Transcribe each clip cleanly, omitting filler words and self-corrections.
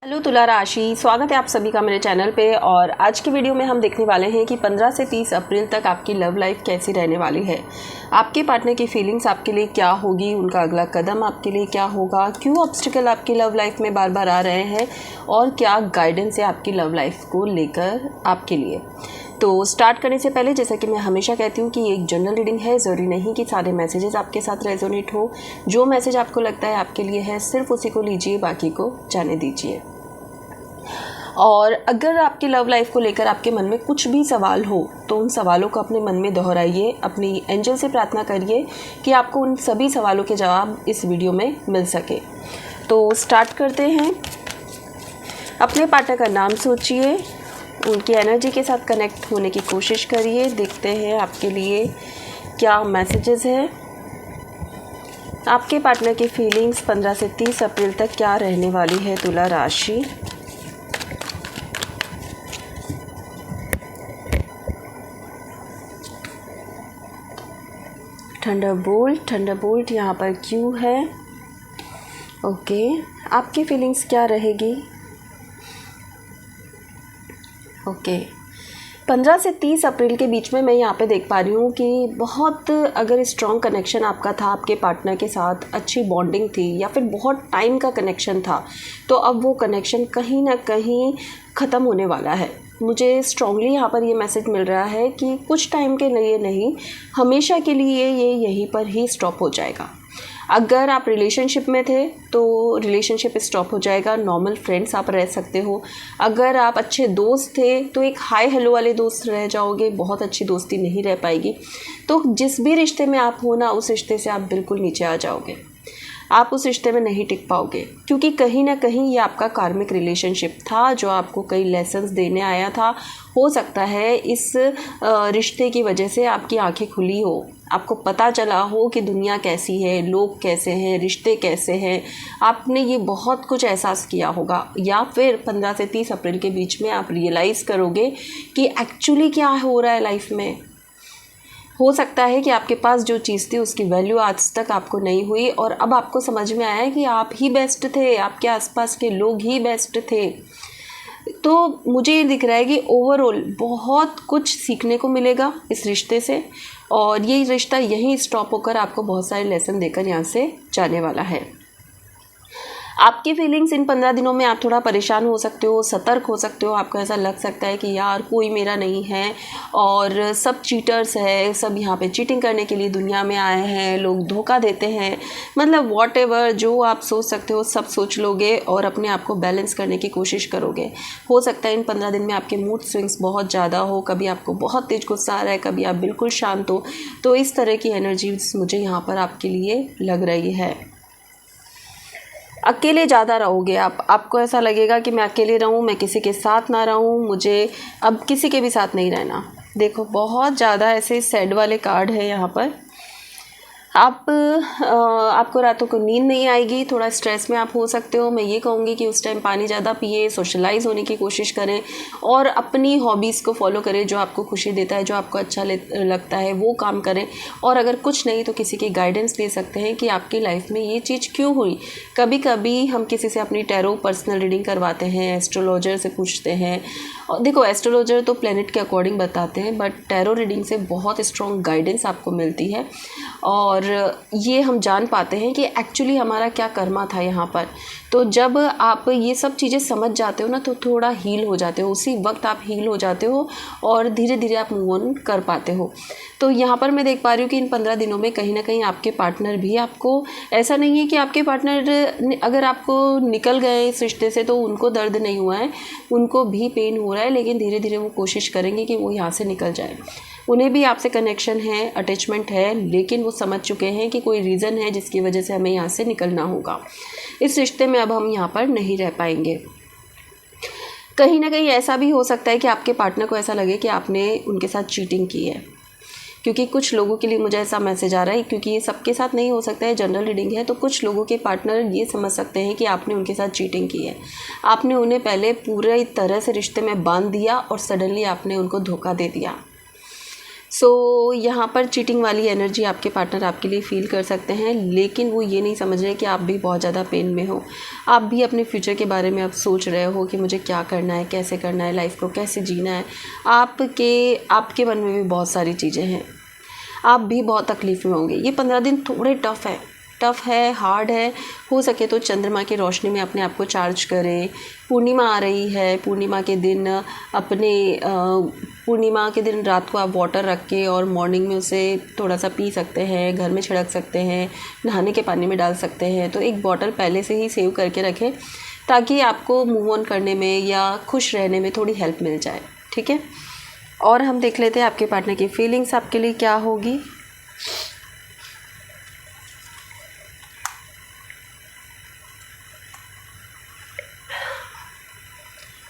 Hello तुला राशि, स्वागत है आप सभी का मेरे चैनल पे। और आज की वीडियो में हम देखने वाले हैं कि 15 से 30 अप्रैल तक आपकी लव लाइफ कैसी रहने वाली है। आपके पार्टनर की फीलिंग्स आपके लिए क्या होगी, उनका अगला कदम आपके लिए क्या होगा, क्यों ऑब्स्टिकल आपकी लव लाइफ में बार बार आ रहे हैं और क्या गाइडेंस है आपकी लव लाइफ को लेकर आपके लिए। तो स्टार्ट करने से पहले जैसा कि मैं हमेशा कहती हूँ कि एक जनरल रीडिंग है, ज़रूरी नहीं कि सारे मैसेजेस आपके साथ रेजोनेट हो। जो मैसेज आपको लगता है आपके लिए है, सिर्फ उसी को लीजिए, बाकी को जाने दीजिए। और अगर आपकी लव लाइफ को लेकर आपके मन में कुछ भी सवाल हो तो उन सवालों को अपने मन में दोहराइए, अपनी एंजल से प्रार्थना करिए कि आपको उन सभी सवालों के जवाब इस वीडियो में मिल सके। तो स्टार्ट करते हैं। अपने पार्टनर का नाम सोचिए, उनकी एनर्जी के साथ कनेक्ट होने की कोशिश करिए। देखते हैं आपके लिए क्या मैसेजेस है। आपके पार्टनर की फीलिंग्स 15 से 30 अप्रैल तक क्या रहने वाली है तुला राशि। थंडरबोल्ट यहाँ पर क्यों है। ओके, आपकी फीलिंग्स क्या रहेगी। ओके, 15 से 30 अप्रैल के बीच में मैं यहाँ पे देख पा रही हूँ कि बहुत अगर स्ट्रॉन्ग कनेक्शन आपका था आपके पार्टनर के साथ, अच्छी बॉन्डिंग थी या फिर बहुत टाइम का कनेक्शन था, तो अब वो कनेक्शन कहीं ना कहीं ख़त्म होने वाला है। मुझे स्ट्रॉन्गली यहाँ पर ये मैसेज मिल रहा है कि कुछ टाइम के लिए नहीं, हमेशा के लिए ये यहीं पर ही स्टॉप हो जाएगा। अगर आप रिलेशनशिप में थे तो रिलेशनशिप स्टॉप हो जाएगा, नॉर्मल फ्रेंड्स आप रह सकते हो। अगर आप अच्छे दोस्त थे तो एक हाय हेलो वाले दोस्त रह जाओगे, बहुत अच्छी दोस्ती नहीं रह पाएगी। तो जिस भी रिश्ते में आप हो ना, उस रिश्ते से आप बिल्कुल नीचे आ जाओगे, आप उस रिश्ते में नहीं टिक पाओगे, क्योंकि कहीं ना कहीं ये आपका कार्मिक रिलेशनशिप था जो आपको कई लेसन्स देने आया था। हो सकता है इस रिश्ते की वजह से आपकी आंखें खुली हो, आपको पता चला हो कि दुनिया कैसी है, लोग कैसे हैं, रिश्ते कैसे हैं। आपने ये बहुत कुछ एहसास किया होगा, या फिर 15 से 30 अप्रैल के बीच में आप रियलाइज़ करोगे कि एक्चुअली क्या हो रहा है लाइफ में। हो सकता है कि आपके पास जो चीज़ थी उसकी वैल्यू आज तक आपको नहीं हुई और अब आपको समझ में आया कि आप ही बेस्ट थे, आपके आसपास के लोग ही बेस्ट थे। तो मुझे ये दिख रहा है कि ओवरऑल बहुत कुछ सीखने को मिलेगा इस रिश्ते से, और ये रिश्ता यहीं स्टॉप होकर आपको बहुत सारे लेसन देकर यहाँ से जाने वाला है। आपकी फीलिंग्स इन 15 दिनों में आप थोड़ा परेशान हो सकते हो, सतर्क हो सकते हो। आपको ऐसा लग सकता है कि यार कोई मेरा नहीं है और सब चीटर्स है, सब यहाँ पे चीटिंग करने के लिए दुनिया में आए हैं, लोग धोखा देते हैं। मतलब वॉटएवर जो आप सोच सकते हो सब सोच लोगे और अपने आप को बैलेंस करने की कोशिश करोगे। हो सकता है इन 15 दिन में आपके मूड स्विंग्स बहुत ज़्यादा हो, कभी आपको बहुत तेज गुस्सा आ रहा है, कभी आप बिल्कुल शांत हो। तो इस तरह की एनर्जीज मुझे यहाँ पर आपके लिए लग रही है। अकेले ज़्यादा रहोगे आपको ऐसा लगेगा कि मैं अकेले रहूं, मैं किसी के साथ ना रहूं, मुझे अब किसी के भी साथ नहीं रहना। देखो बहुत ज़्यादा ऐसे सैड वाले कार्ड है यहाँ पर। आपको रातों को नींद नहीं आएगी, थोड़ा स्ट्रेस में आप हो सकते हो। मैं ये कहूँगी कि उस टाइम पानी ज़्यादा पिए, सोशलाइज होने की कोशिश करें और अपनी हॉबीज़ को फॉलो करें, जो आपको खुशी देता है, जो आपको अच्छा लगता है वो काम करें। और अगर कुछ नहीं तो किसी की गाइडेंस ले सकते हैं कि आपकी लाइफ में ये चीज़ क्यों हुई। कभी कभी हम किसी से अपनी टैरो पर्सनल रीडिंग करवाते हैं, एस्ट्रोलॉजर से पूछते हैं। और देखो एस्ट्रोलॉजर तो प्लेनेट के अकॉर्डिंग बताते हैं, बट टैरो रीडिंग से बहुत स्ट्रॉन्ग गाइडेंस आपको मिलती है और ये हम जान पाते हैं कि एक्चुअली हमारा क्या कर्मा था यहाँ पर। तो जब आप ये सब चीज़ें समझ जाते हो ना, तो थोड़ा हील हो जाते हो, उसी वक्त आप हील हो जाते हो और धीरे धीरे आप मूव ऑन कर पाते हो। तो यहाँ पर मैं देख पा रही हूँ कि इन 15 दिनों में कहीं ना कहीं आपके पार्टनर भी आपको, ऐसा नहीं है कि आपके पार्टनर अगर आपको निकल गए इस रिश्ते से तो उनको दर्द नहीं हुआ है, उनको भी पेन हो रहा है, लेकिन धीरे धीरे वो कोशिश करेंगे कि वो यहाँ से निकल जाए। उन्हें भी आपसे कनेक्शन है, अटैचमेंट है, लेकिन वो समझ चुके हैं कि कोई रीज़न है जिसकी वजह से हमें यहाँ से निकलना होगा। इस रिश्ते में अब हम यहाँ पर नहीं रह पाएंगे। कहीं ना कहीं ऐसा भी हो सकता है कि आपके पार्टनर को ऐसा लगे कि आपने उनके साथ चीटिंग की है, क्योंकि कुछ लोगों के लिए मुझे ऐसा मैसेज आ रहा है, क्योंकि ये सबके साथ नहीं हो सकता है, जनरल रीडिंग है। तो कुछ लोगों के पार्टनर ये समझ सकते हैं कि आपने उनके साथ चीटिंग की है, आपने उन्हें पहले पूरी तरह से रिश्ते में बांध दिया और सडनली आपने उनको धोखा दे दिया। सो यहाँ पर चीटिंग वाली एनर्जी आपके पार्टनर आपके लिए फ़ील कर सकते हैं, लेकिन वो ये नहीं समझ रहे कि आप भी बहुत ज़्यादा पेन में हो। आप भी अपने फ्यूचर के बारे में अब सोच रहे हो कि मुझे क्या करना है, कैसे करना है, लाइफ को कैसे जीना है। आपके मन में भी बहुत सारी चीज़ें हैं, आप भी बहुत तकलीफ़ में होंगे। ये 15 दिन थोड़े टफ़ है, हार्ड है। हो सके तो चंद्रमा की रोशनी में अपने आप को चार्ज करें। पूर्णिमा आ रही है, पूर्णिमा के दिन रात को आप वाटर रख के और मॉर्निंग में उसे थोड़ा सा पी सकते हैं, घर में छिड़क सकते हैं, नहाने के पानी में डाल सकते हैं। तो एक बॉटल पहले से ही सेव करके रखें ताकि आपको मूव ऑन करने में या खुश रहने में थोड़ी हेल्प मिल जाए, ठीक है। और हम देख लेते हैं आपके पार्टनर की फीलिंग्स आपके लिए क्या होगी।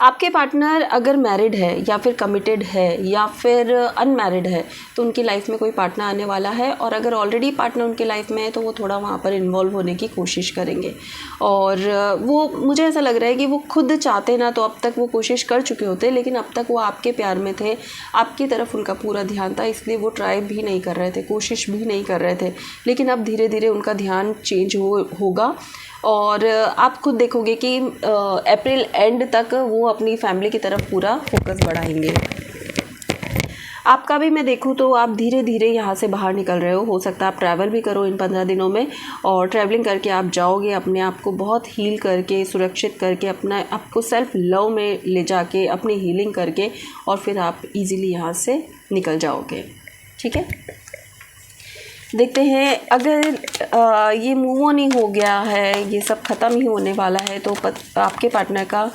आपके पार्टनर अगर मैरिड है या फिर कमिटेड है या फिर अनमैरिड है तो उनकी लाइफ में कोई पार्टनर आने वाला है, और अगर ऑलरेडी पार्टनर उनकी लाइफ में है तो वो थोड़ा वहाँ पर इन्वॉल्व होने की कोशिश करेंगे। और वो मुझे ऐसा लग रहा है कि वो खुद चाहते ना तो अब तक वो कोशिश कर चुके होते, लेकिन अब तक वो आपके प्यार में थे, आपकी तरफ उनका पूरा ध्यान था, इसलिए वो ट्राई भी नहीं कर रहे थे, कोशिश भी नहीं कर रहे थे। लेकिन अब धीरे धीरे उनका ध्यान चेंज होगा और आप खुद देखोगे कि अप्रैल एंड तक वो अपनी फैमिली की तरफ पूरा फोकस बढ़ाएंगे। आपका भी मैं देखूँ तो आप धीरे धीरे यहाँ से बाहर निकल रहे हो सकता है आप ट्रैवल भी करो इन 15 दिनों में, और ट्रैवलिंग करके आप जाओगे अपने आप को बहुत हील करके, सुरक्षित करके, अपना आपको सेल्फ लव में ले जाके अपनी हीलिंग करके, और फिर आप इजीली यहाँ से निकल जाओगे, ठीक है। देखते हैं अगर ये मूव ऑन ही हो गया है, ये सब ख़त्म ही होने वाला है, तो आपके पार्टनर का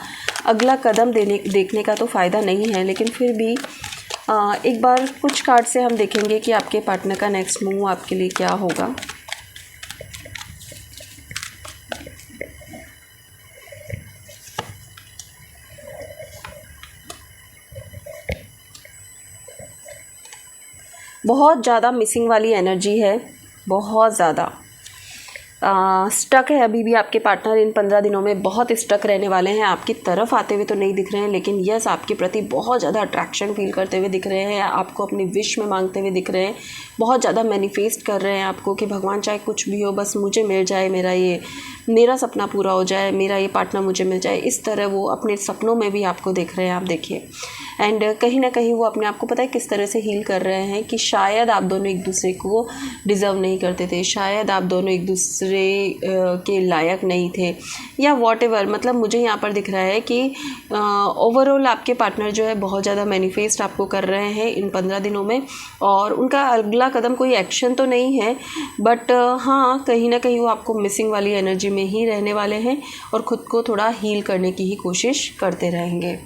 अगला कदम देखने का तो फ़ायदा नहीं है, लेकिन फिर भी एक बार कुछ कार्ड से हम देखेंगे कि आपके पार्टनर का नेक्स्ट मूव आपके लिए क्या होगा। बहुत ज़्यादा मिसिंग वाली एनर्जी है, बहुत ज़्यादा स्टक है अभी भी आपके पार्टनर। इन 15 दिनों में बहुत स्टक रहने वाले हैं। आपकी तरफ आते हुए तो नहीं दिख रहे हैं, लेकिन यस आपके प्रति बहुत ज़्यादा अट्रैक्शन फील करते हुए दिख रहे हैं, आपको अपनी विश में मांगते हुए दिख रहे हैं, बहुत ज़्यादा मैनिफेस्ट कर रहे हैं आपको कि भगवान चाहे कुछ भी हो बस मुझे मिल जाए, मेरा सपना पूरा हो जाए, मेरा ये पार्टनर मुझे मिल जाए। इस तरह वो अपने सपनों में भी आपको देख रहे हैं, आप देखिए। एंड कहीं ना कहीं वो अपने आप को पता है किस तरह से हील कर रहे हैं कि शायद आप दोनों एक दूसरे को डिज़र्व नहीं करते थे, शायद आप दोनों एक दूसरे के लायक नहीं थे, या वॉटेवर। मतलब मुझे यहाँ पर दिख रहा है कि ओवरऑल आपके पार्टनर जो है बहुत ज़्यादा मैनिफेस्ट आपको कर रहे हैं इन 15 दिनों में, और उनका अगला कदम कोई एक्शन तो नहीं है, बट हाँ कहीं ना कहीं वो आपको मिसिंग वाली एनर्जी में ही रहने वाले हैं और ख़ुद को थोड़ा हील करने की ही कोशिश करते रहेंगे।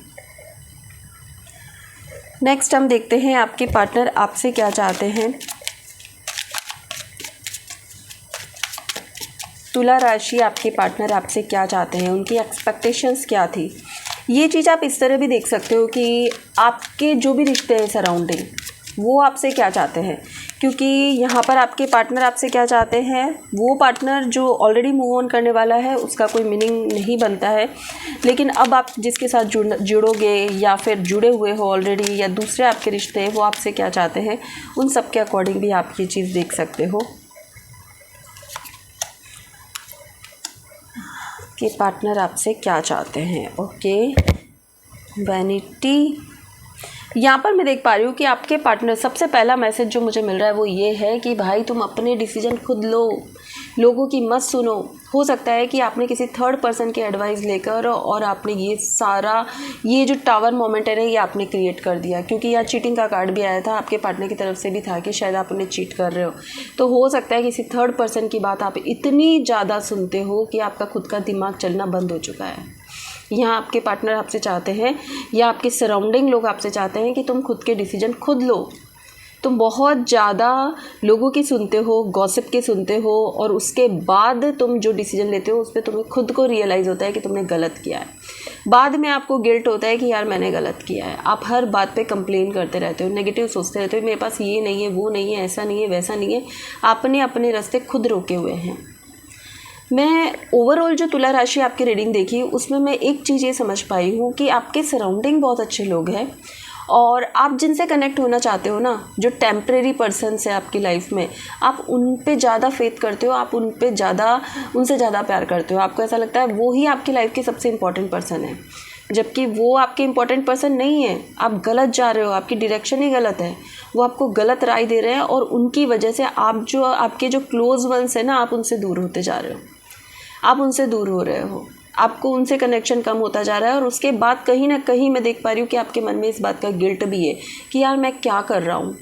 नेक्स्ट हम देखते हैं आपके पार्टनर आपसे क्या चाहते हैं। तुला राशि, आपके पार्टनर आपसे क्या चाहते हैं, उनकी एक्सपेक्टेशंस क्या थी। ये चीज़ आप इस तरह भी देख सकते हो कि आपके जो भी रिश्ते हैं सराउंडिंग, वो आपसे क्या चाहते हैं, क्योंकि यहाँ पर आपके पार्टनर आपसे क्या चाहते हैं, वो पार्टनर जो ऑलरेडी मूव ऑन करने वाला है उसका कोई मीनिंग नहीं बनता है, लेकिन अब आप जिसके साथ जुड़ोगे या फिर जुड़े हुए हो ऑलरेडी, या दूसरे आपके रिश्ते हैं, वो आपसे क्या चाहते हैं, उन सब के अकॉर्डिंग भी आप ये चीज़ देख सकते हो कि पार्टनर आपसे क्या चाहते हैं। Okay, vanity. यहाँ पर मैं देख पा रही हूँ कि आपके पार्टनर, सबसे पहला मैसेज जो मुझे मिल रहा है वो ये है कि भाई तुम अपने डिसीजन खुद लो, लोगों की मत सुनो। हो सकता है कि आपने किसी थर्ड पर्सन की एडवाइस लेकर और आपने ये जो टावर मोमेंट है ना, ये आपने क्रिएट कर दिया, क्योंकि यहाँ चीटिंग का कार्ड भी आया था, आपके पार्टनर की तरफ से भी था कि शायद आप उन्हें चीट कर रहे हो। तो हो सकता है किसी थर्ड पर्सन की बात आप इतनी ज़्यादा सुनते हो कि आपका खुद का दिमाग चलना बंद हो चुका है। यहाँ आपके पार्टनर आपसे चाहते हैं, या आपके सराउंडिंग लोग आपसे चाहते हैं कि तुम खुद के डिसीजन खुद लो। तुम बहुत ज़्यादा लोगों की सुनते हो, गॉसिप के सुनते हो, और उसके बाद तुम जो डिसीजन लेते हो उस पर तुम्हें खुद को रियलाइज़ होता है कि तुमने गलत किया है। बाद में आपको गिल्ट होता है कि यार मैंने गलत किया है। आप हर बात पे कंप्लेन करते रहते हो, नेगेटिव सोचते रहते हो, मेरे पास ये नहीं है, वो नहीं है, ऐसा नहीं है, वैसा नहीं है। आपने अपने रास्ते खुद रोके हुए हैं। मैं ओवरऑल जो तुला राशि आपकी रीडिंग देखी उसमें मैं एक चीज़ ये समझ पाई हूँ कि आपके सराउंडिंग बहुत अच्छे लोग हैं, और आप जिनसे कनेक्ट होना चाहते हो ना, जो टेम्परेरी पर्सन्स है आपकी लाइफ में, आप उन पे ज़्यादा फेथ करते हो, आप उनसे ज़्यादा प्यार करते हो। आपको ऐसा लगता है वो ही आपकी लाइफ के सबसे इम्पॉर्टेंट पर्सन है, जबकि वो आपके इम्पॉर्टेंट पर्सन नहीं है। आप गलत जा रहे हो, आपकी डायरेक्शन ही गलत है, वो आपको गलत राय दे रहे हैं और उनकी वजह से आपके जो क्लोज वंस है ना, आप उनसे दूर होते जा रहे हो, आप उनसे दूर हो रहे हो, आपको उनसे कनेक्शन कम होता जा रहा है। और उसके बाद कहीं ना कहीं मैं देख पा रही हूँ कि आपके मन में इस बात का गिल्ट भी है कि यार मैं क्या कर रहा हूँ,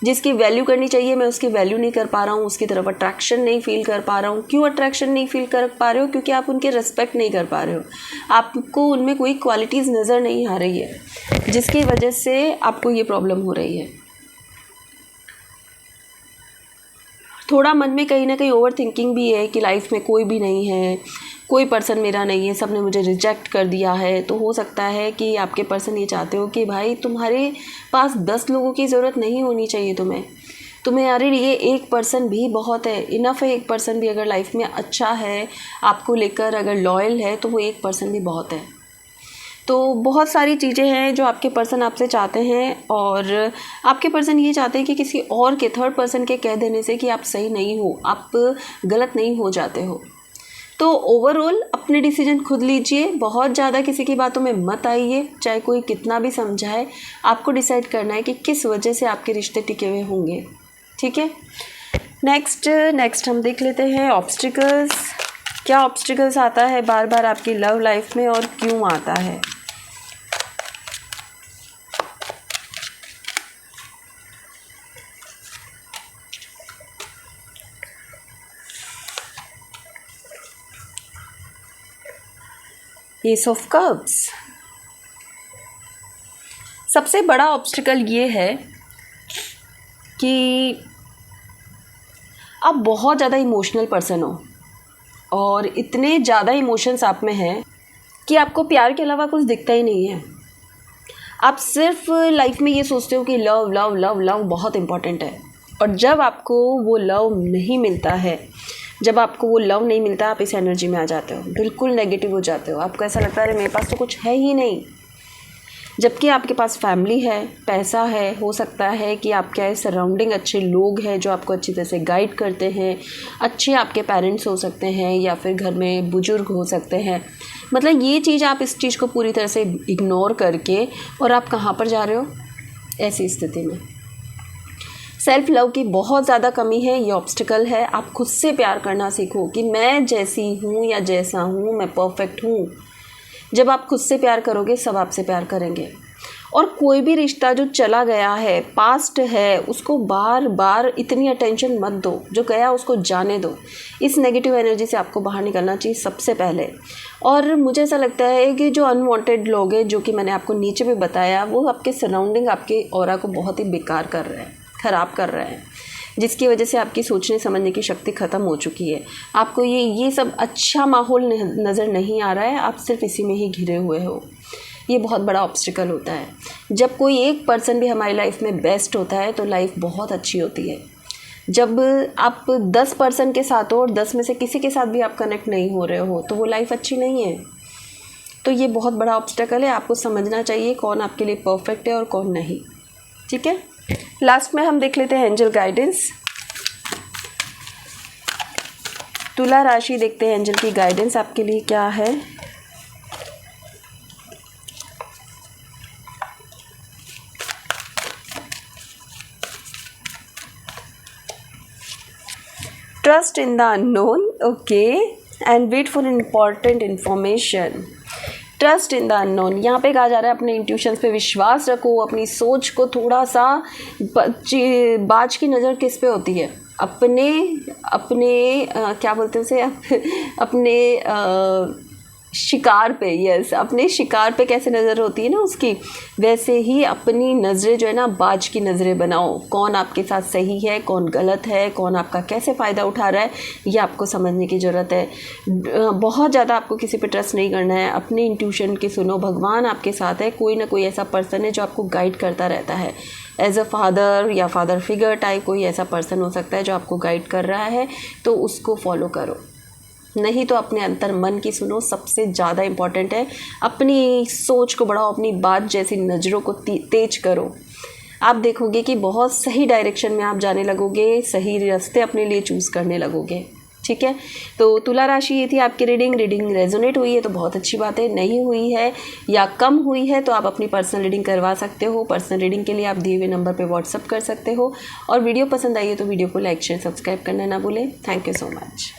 जिसकी वैल्यू करनी चाहिए मैं उसकी वैल्यू नहीं कर पा रहा हूँ, उसकी तरफ अट्रैक्शन नहीं फील कर पा रहा हूँ। क्यों अट्रैक्शन नहीं फील कर पा रहे हो? क्योंकि आप उनके रिस्पेक्ट नहीं कर पा रहे हो, आपको उनमें कोई क्वालिटीज़ नज़र नहीं आ रही है, जिसकी वजह से आपको ये प्रॉब्लम हो रही है। थोड़ा मन में कहीं ना कहीं ओवर थिंकिंग भी है कि लाइफ में कोई भी नहीं है, कोई पर्सन मेरा नहीं है, सबने मुझे रिजेक्ट कर दिया है। तो हो सकता है कि आपके पर्सन ये चाहते हो कि भाई तुम्हारे पास 10 लोगों की ज़रूरत नहीं होनी चाहिए, तुम्हें यार ये एक पर्सन भी बहुत है, इनफ है। एक पर्सन भी अगर लाइफ में अच्छा है, आपको लेकर अगर लॉयल है, तो वो एक पर्सन भी बहुत है। तो बहुत सारी चीज़ें हैं जो आपके पर्सन आपसे चाहते हैं, और आपके पर्सन ये चाहते हैं कि किसी और के, थर्ड पर्सन के कह देने से कि आप सही नहीं हो, आप गलत नहीं हो जाते हो। तो ओवरऑल अपने डिसीजन खुद लीजिए, बहुत ज़्यादा किसी की बातों में मत आइए, चाहे कोई कितना भी समझाए। आपको डिसाइड करना है कि किस वजह से आपके रिश्ते टिके हुए होंगे, ठीक है। नेक्स्ट हम देख लेते हैं ऑब्स्टिकल्स। क्या ऑब्स्टिकल्स आता है बार बार आपकी लव लाइफ में और क्यों आता है? S of cups. सबसे बड़ा ऑब्स्टिकल ये है कि आप बहुत ज़्यादा इमोशनल पर्सन हो, और इतने ज़्यादा इमोशंस आप में हैं कि आपको प्यार के अलावा कुछ दिखता ही नहीं है। आप सिर्फ लाइफ में ये सोचते हो कि लव लव लव लव बहुत इम्पॉर्टेंट है, और जब आपको वो लव नहीं मिलता है, आप इस एनर्जी में आ जाते हो, बिल्कुल नेगेटिव हो जाते हो। आपको ऐसा लगता है अरे मेरे पास तो कुछ है ही नहीं, जबकि आपके पास फैमिली है, पैसा है, हो सकता है कि आपके सराउंडिंग अच्छे लोग हैं जो आपको अच्छी तरह से गाइड करते हैं, अच्छे आपके पेरेंट्स हो सकते हैं, या फिर घर में बुजुर्ग हो सकते हैं। मतलब ये चीज़, आप इस चीज़ को पूरी तरह से इग्नोर करके, और आप कहाँ पर जा रहे हो ऐसी स्थिति में? सेल्फ लव की बहुत ज़्यादा कमी है, ये ऑब्स्टिकल है। आप खुद से प्यार करना सीखो कि मैं जैसी हूँ या जैसा हूँ मैं परफेक्ट हूँ। जब आप खुद से प्यार करोगे, सब आपसे प्यार करेंगे। और कोई भी रिश्ता जो चला गया है, पास्ट है, उसको बार बार इतनी अटेंशन मत दो। जो गया उसको जाने दो। इस नेगेटिव एनर्जी से आपको बाहर निकलना चाहिए सबसे पहले। और मुझे ऐसा लगता है कि जो अनवांटेड लोग हैं, जो कि मैंने आपको नीचे भी बताया, वो आपके सराउंडिंग, आपके ऑरा को बहुत ही बेकार कर रहे हैं, ख़राब कर रहे हैं, जिसकी वजह से आपकी सोचने समझने की शक्ति ख़त्म हो चुकी है। आपको ये सब अच्छा माहौल नज़र नहीं आ रहा है, आप सिर्फ इसी में ही घिरे हुए हो। ये बहुत बड़ा ऑब्स्टिकल होता है। जब कोई एक पर्सन भी हमारी लाइफ में बेस्ट होता है तो लाइफ बहुत अच्छी होती है। जब आप 10 पर्सन के साथ हो और 10 में से किसी के साथ भी आप कनेक्ट नहीं हो रहे हो, तो वो लाइफ अच्छी नहीं है। तो ये बहुत बड़ा ऑब्स्टिकल है। आपको समझना चाहिए कौन आपके लिए परफेक्ट है और कौन नहीं, ठीक है। लास्ट में हम देख लेते हैं एंजल गाइडेंस। तुला राशि देखते हैं एंजल की गाइडेंस आपके लिए क्या है। Trust in the unknown, okay, and wait for important information. Trust in the unknown, यहाँ पे कहा जा रहा है अपने इंट्यूशंस पे विश्वास रखो, अपनी सोच को थोड़ा सा, बाज की नज़र किस पे होती है? अपने क्या बोलते हैं उसे, अपने शिकार पे। यस, अपने शिकार पे कैसे नज़र होती है ना उसकी, वैसे ही अपनी नज़रें जो है ना, बाज की नज़रें बनाओ। कौन आपके साथ सही है, कौन गलत है, कौन आपका कैसे फ़ायदा उठा रहा है, ये आपको समझने की ज़रूरत है। बहुत ज़्यादा आपको किसी पे ट्रस्ट नहीं करना है, अपने इंट्यूशन की सुनो। भगवान आपके साथ है, कोई ना कोई ऐसा पर्सन है जो आपको गाइड करता रहता है। एज अ फादर या फादर फिगर टाइप कोई ऐसा पर्सन हो सकता है जो आपको गाइड कर रहा है, तो उसको फॉलो करो। नहीं तो अपने अंतर मन की सुनो, सबसे ज़्यादा इम्पॉर्टेंट है। अपनी सोच को बढ़ाओ, अपनी बात जैसी नज़रों को तेज करो। आप देखोगे कि बहुत सही डायरेक्शन में आप जाने लगोगे, सही रास्ते अपने लिए चूज़ करने लगोगे। ठीक है, तो तुला राशि ये थी आपकी रीडिंग रेजोनेट हुई है तो बहुत अच्छी बात है, नहीं हुई है या कम हुई है तो आप अपनी पर्सनल रीडिंग करवा सकते हो। पर्सनल रीडिंग के लिए आप दिए हुए नंबर पे व्हाट्सअप कर सकते हो। और वीडियो पसंद आई है तो वीडियो को लाइक शेयर सब्सक्राइब करना ना भूलें। Thank you so much.